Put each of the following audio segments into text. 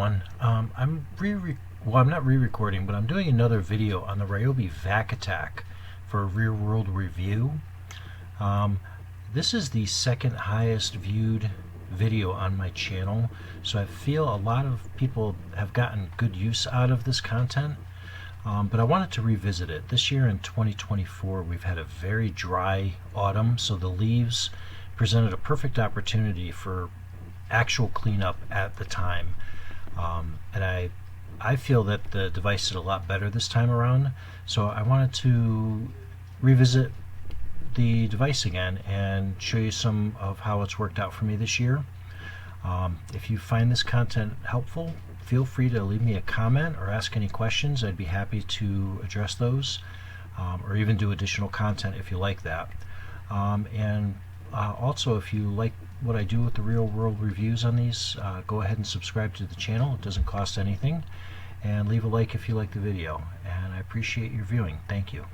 everyone. I'm not re-recording, but I'm doing another video on the Roybi Vac Attack for a real-world review. This is the second highest viewed video on my channel, so I feel a lot of people have gotten good use out of this content. But I wanted to revisit it. This year in 2024, we've had a very dry autumn, so the leaves presented a perfect opportunity for actual cleanup at the time. And I feel that the device did a lot better this time around, so I wanted to revisit the device again and show you some of how it's worked out for me this year. If you find this content helpful, feel free to leave me a comment or ask any questions. I'd be happy to address those, or even do additional content if you like that. Also, if you like what I do with the real world reviews on these, go ahead and subscribe to the channel. It doesn't cost anything. And leave a like if you like the video. And I appreciate your viewing. Thank you.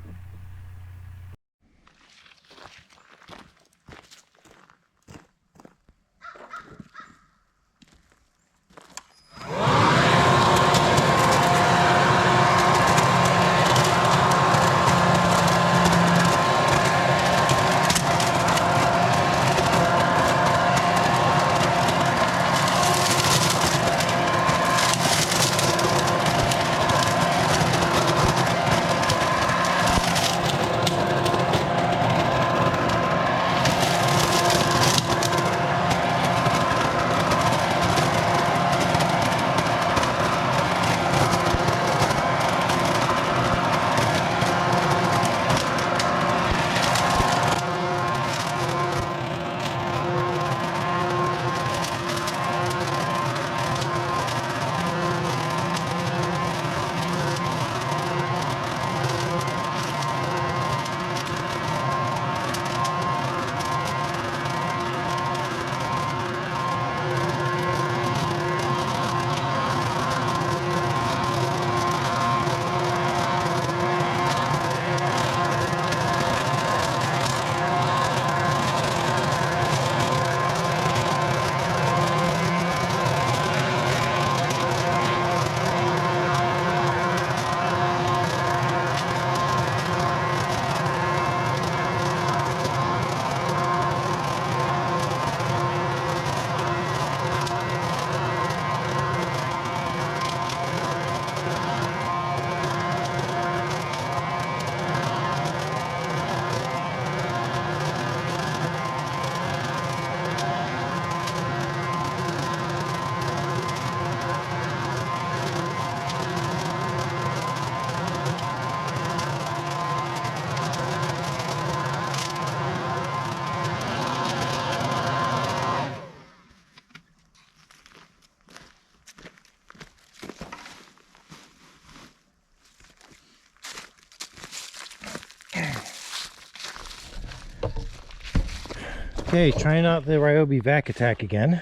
Okay, trying out the Roybi Vac Attack again.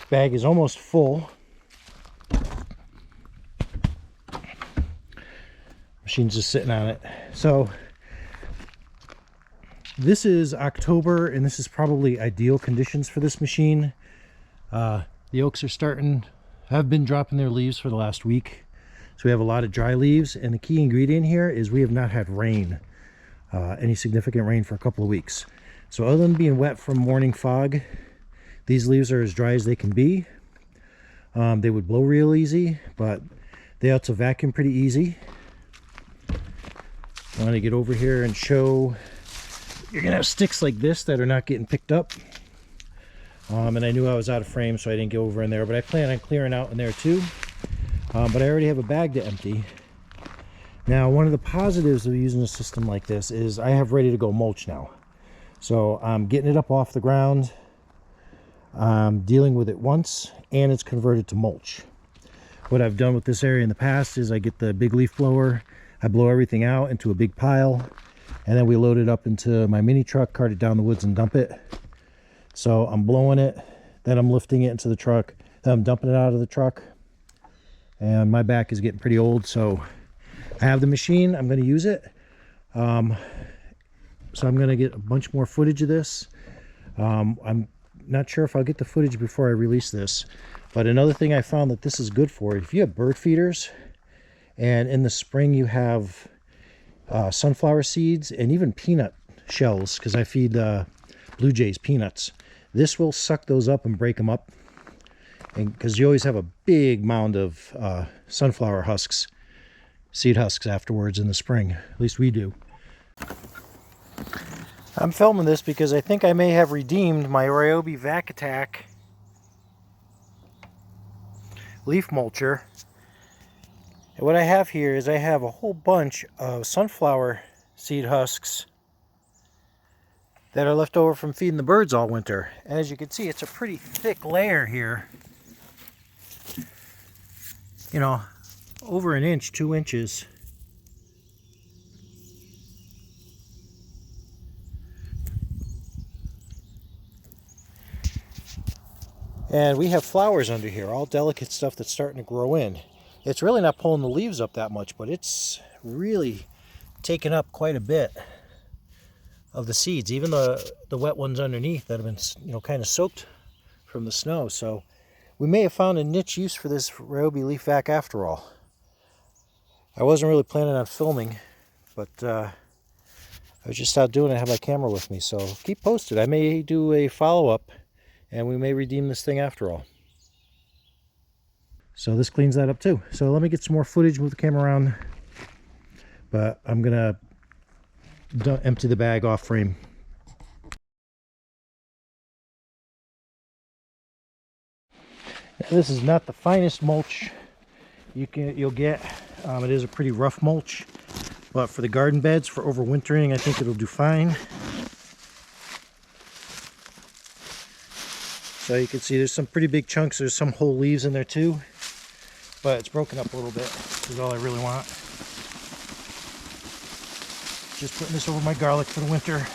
Bag is almost full. Machine's just sitting on it. So this is October, and this is probably ideal conditions for this machine. The oaks have been dropping their leaves for the last week. So we have a lot of dry leaves, and the key ingredient here is we have not had rain, any significant rain for a couple of weeks. So other than being wet from morning fog, these leaves are as dry as they can be. They would blow real easy, but they also vacuum pretty easy. I want to get over here and show you're gonna have sticks like this that are not getting picked up. And I knew I was out of frame, so I didn't go over in there, but I plan on clearing out in there too. But I already have a bag to empty. Now, one of the positives of using a system like this is I have ready to go mulch now. So I'm getting it up off the ground, I'm dealing with it once, and it's converted to mulch. What I've done with this area in the past is I get the big leaf blower, I blow everything out into a big pile, and then we load it up into my mini truck, cart it down the woods and dump it. So I'm blowing it, then I'm lifting it into the truck, then I'm dumping it out of the truck. And my back is getting pretty old, so I have the machine, I'm going to use it. So I'm going to get a bunch more footage of this. I'm not sure if I'll get the footage before I release this, But another thing I found that this is good for, if you have bird feeders and in the spring you have sunflower seeds and even peanut shells, because I feed blue jays peanuts, this will suck those up and break them up. And because you always have a big mound of sunflower husks, seed husks afterwards in the spring. At least we do. I'm filming this because I think I may have redeemed my Roybi Vac Attack leaf mulcher. And what I have here is I have a whole bunch of sunflower seed husks that are left over from feeding the birds all winter. And as you can see, it's a pretty thick layer here. You know, over an inch, 2 inches. And we have flowers under here, all delicate stuff that's starting to grow in. It's really not pulling the leaves up that much, but it's really taken up quite a bit of the seeds, even the wet ones underneath that have been, you know, kind of soaked from the snow. So we may have found a niche use for this Roybi leaf vac after all. I wasn't really planning on filming, but I was just out doing it. I have my camera with me, so keep posted. I may do a follow-up and we may redeem this thing after all. So this cleans that up too. So let me get some more footage, move the camera around, but I'm gonna empty the bag off frame. Now, this is not the finest mulch you'll get. It is a pretty rough mulch, but for the garden beds, for overwintering, I think it'll do fine. So you can see there's some pretty big chunks. There's some whole leaves in there too, but it's broken up a little bit, which is all I really want. Just putting this over my garlic for the winter.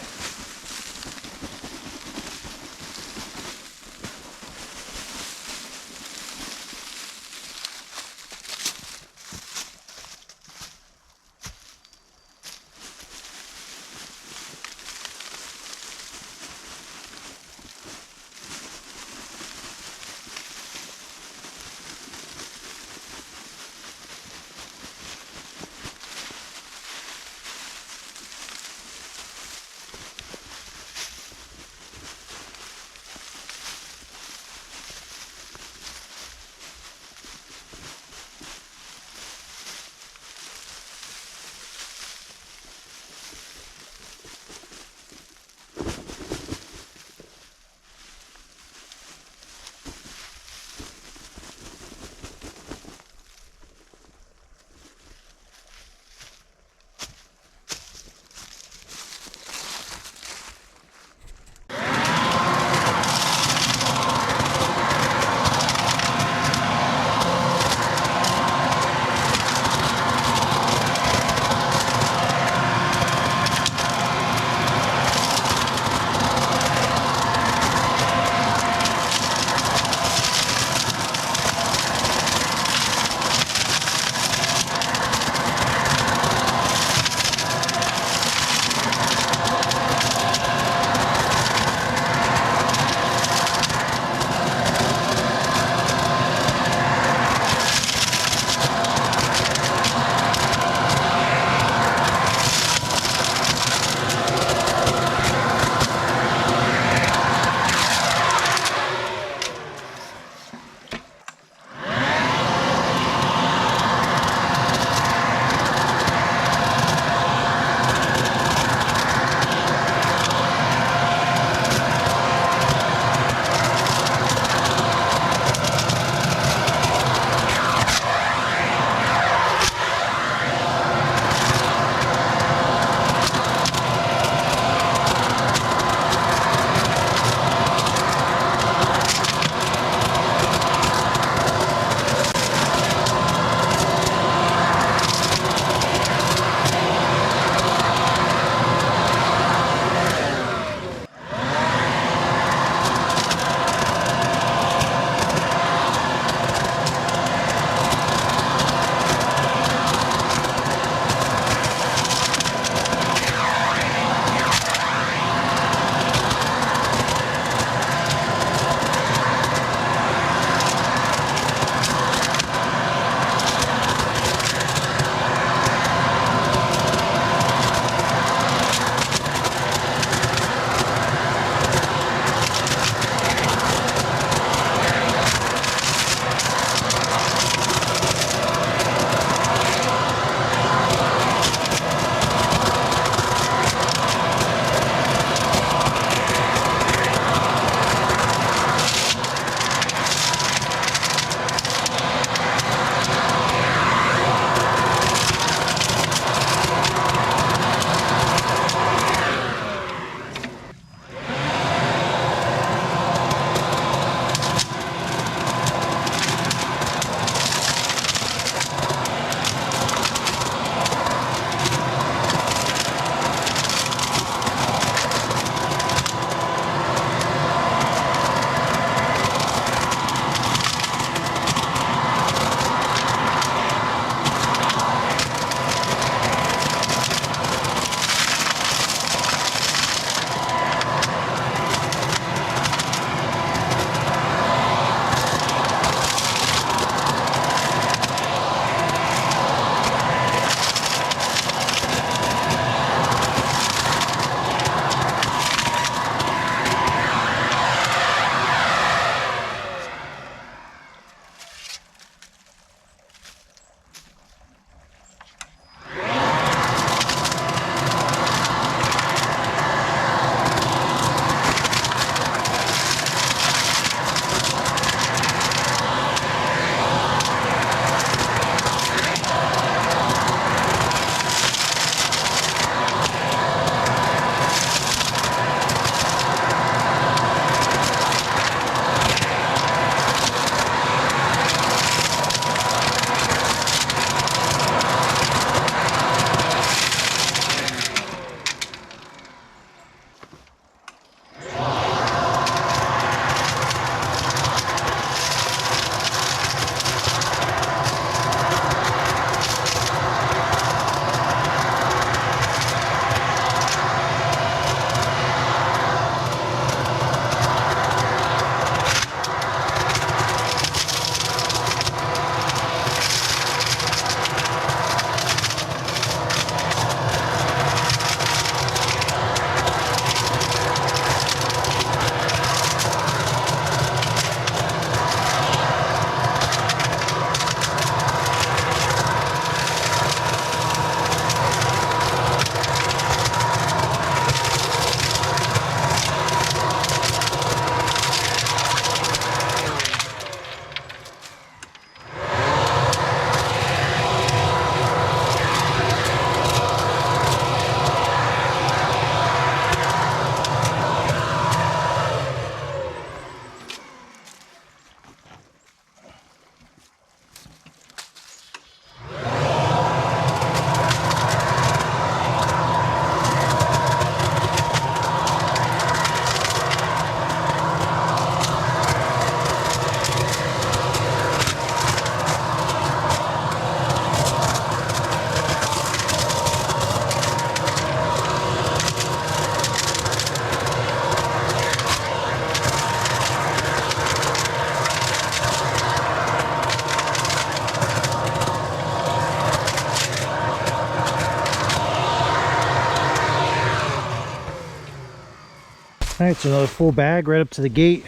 All right, so another full bag right up to the gate,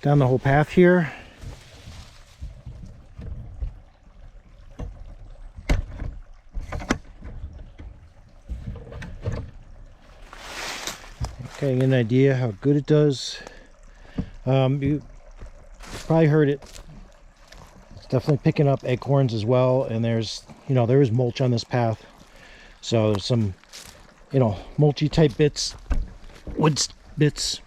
down the whole path here. Okay, get an idea how good it does. You probably heard it. It's definitely picking up acorns as well, and there's, there is mulch on this path. So there's some, mulchy type bits, wood bits.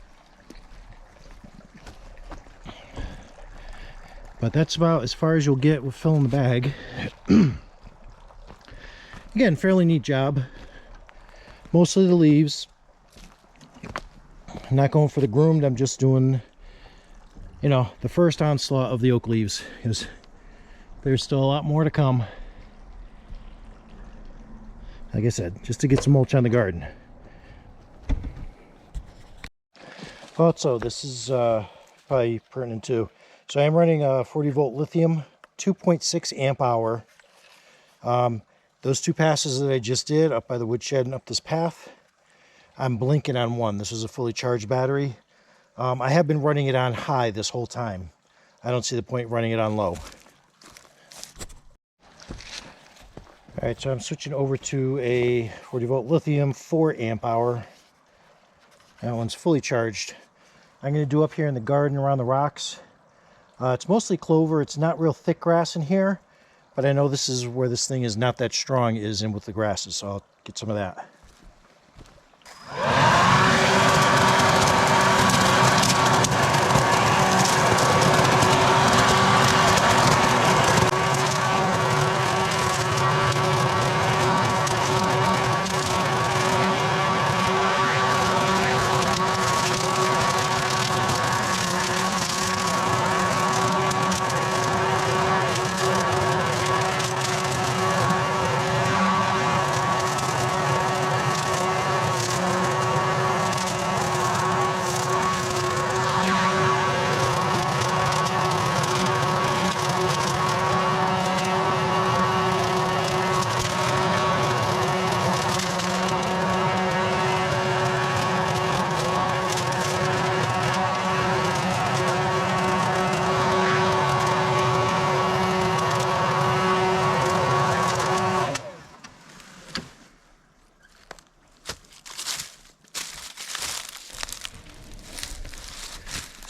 But that's about as far as you'll get with filling the bag. Again, fairly neat job. Mostly the leaves. I'm not going for the groomed, I'm just doing, the first onslaught of the oak leaves, because there's still a lot more to come. Like I said, just to get some mulch on the garden. Also, this is probably pertinent too. So I'm running a 40 volt lithium, 2.6 amp hour. Those two passes that I just did up by the woodshed and up this path, I'm blinking on one. This is a fully charged battery. I have been running it on high this whole time. I don't see the point running it on low. All right, so I'm switching over to a 40 volt lithium, 4 amp hour. That one's fully charged. I'm going to do up here in the garden around the rocks. It's mostly clover. It's not real thick grass in here, but I know this is where this thing is not that strong, is in with the grasses, so I'll get some of that.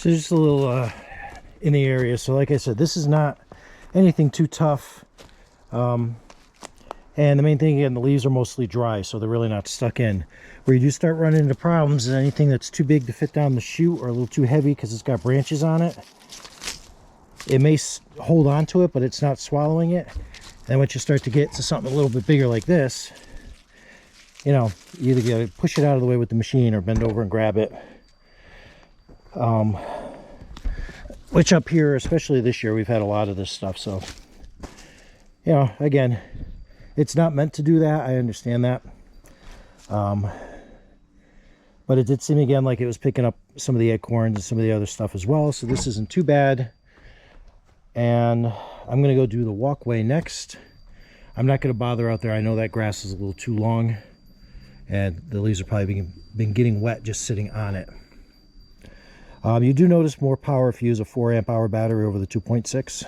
So just a little in the area. So like I said, this is not anything too tough. And the main thing, again, the leaves are mostly dry, so they're really not stuck in. Where you do start running into problems is anything that's too big to fit down the chute or a little too heavy because it's got branches on it. It may hold on to it, but it's not swallowing it. And once you start to get to something a little bit bigger like this, you either got to push it out of the way with the machine or bend over and grab it. Which up here, especially this year, we've had a lot of this stuff. So, again, it's not meant to do that. I understand that. But it did seem again like it was picking up some of the acorns and some of the other stuff as well. So this isn't too bad. And I'm going to go do the walkway next. I'm not going to bother out there. I know that grass is a little too long. And the leaves are probably been getting wet just sitting on it. You do notice more power if you use a 4 amp hour battery over the 2.6.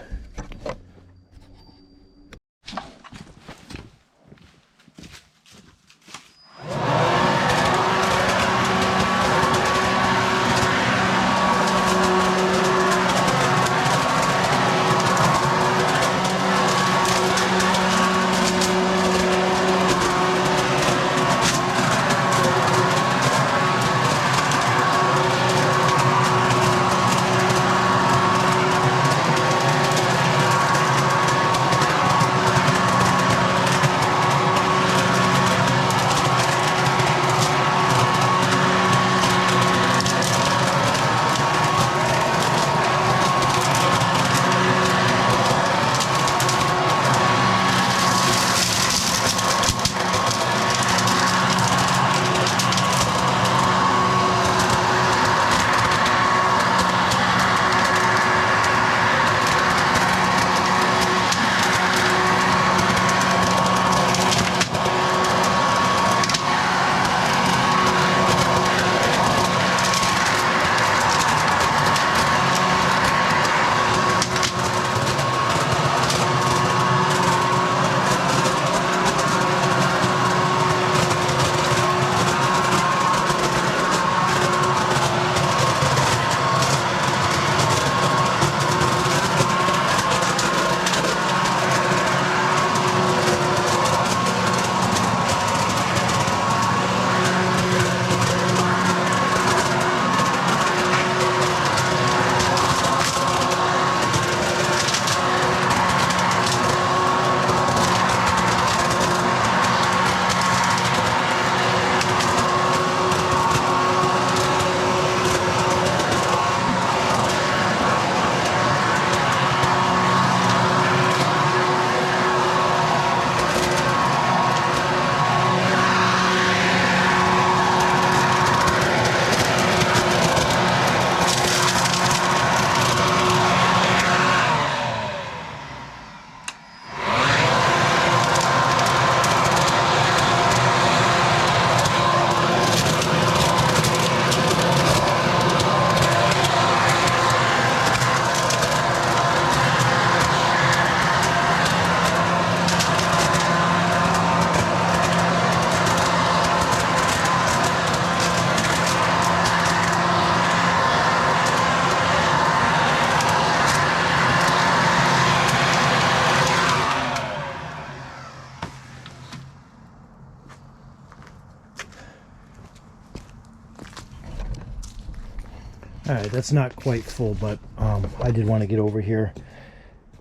Alright, that's not quite full, but I did want to get over here.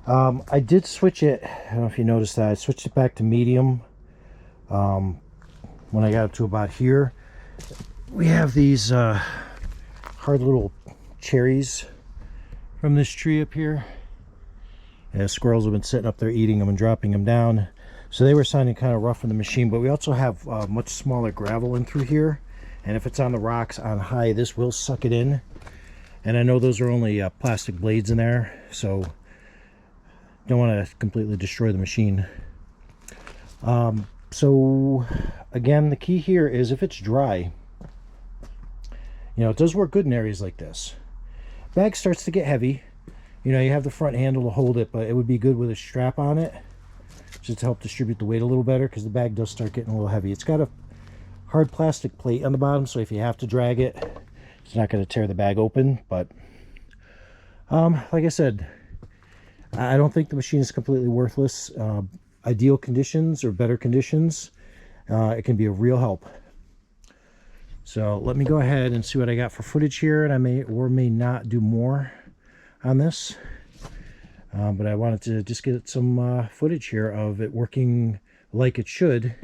I did switch it, I don't know if you noticed that, I switched it back to medium when I got up to about here. We have these hard little cherries from this tree up here. And squirrels have been sitting up there eating them and dropping them down. So they were sounding kind of rough in the machine, but we also have much smaller gravel in through here. And if it's on the rocks on high, this will suck it in. And I know those are only plastic blades in there, so don't want to completely destroy the machine. So again, the key here is if it's dry, you know, it does work good in areas like this. Bag starts to get heavy. You know, you have the front handle to hold it, but it would be good with a strap on it just to help distribute the weight a little better, because the bag does start getting a little heavy. It's got a hard plastic plate on the bottom, so if you have to drag it, it's not going to tear the bag open. But like I said, I don't think the machine is completely worthless. Ideal conditions or better conditions, it can be a real help. So let me go ahead and see what I got for footage here, and I may or may not do more on this, but I wanted to just get some footage here of it working like it should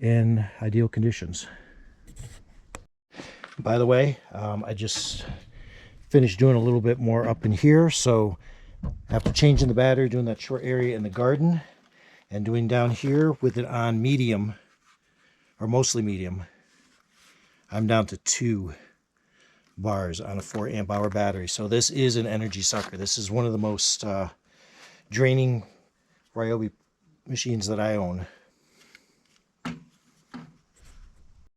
in ideal conditions. By the way, I just finished doing a little bit more up in here, so after changing the battery, doing that short area in the garden, and doing down here with it on medium, or mostly medium, I'm down to 2 bars on a 4 amp hour battery. So this is an energy sucker. This is one of the most draining Roybi machines that I own.